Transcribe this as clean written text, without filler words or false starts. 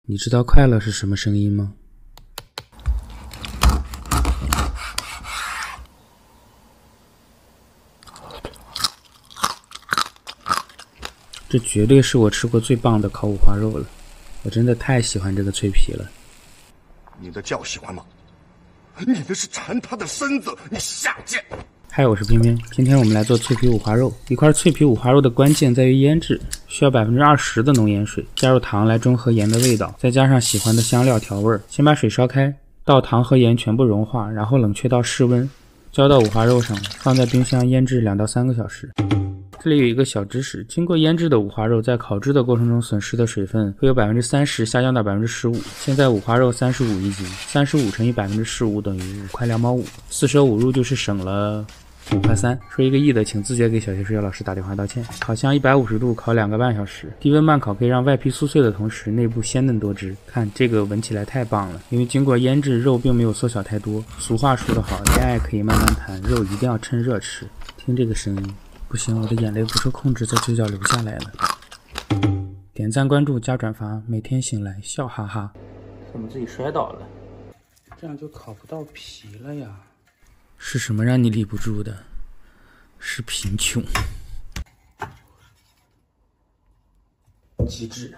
你知道快乐是什么声音吗？这绝对是我吃过最棒的烤五花肉了，我真的太喜欢这个脆皮了。你的叫喜欢吗？你的是馋他的身子，你下贱！嗨，我是偏偏，今天我们来做脆皮五花肉。一块脆皮五花肉的关键在于腌制，需要20%的浓盐水，加入糖来中和盐的味道，再加上喜欢的香料调味。先把水烧开，倒糖和盐全部融化，然后冷却到室温，浇到五花肉上，放在冰箱腌制2到3个小时。这里有一个小知识，经过腌制的五花肉在烤制的过程中损失的水分会有30%下降到15%。现在五花肉35一斤，35乘以15%等于5块2毛5，4舍5入就是省了5块3。说一个亿的，请自觉给小学数学老师打电话道歉。烤箱150度烤2个半小时，低温慢烤可以让外皮酥脆的同时内部鲜嫩多汁。看这个闻起来太棒了，因为经过腌制，肉并没有缩小太多。俗话说得好，恋爱可以慢慢谈，肉一定要趁热吃。听这个声音。不行，我的眼泪不受控制在嘴角流下来了。点赞、关注、加转发，每天醒来笑哈哈。怎么自己摔倒了？这样就烤不到皮了呀。是什么让你立不住的？是贫穷。机智。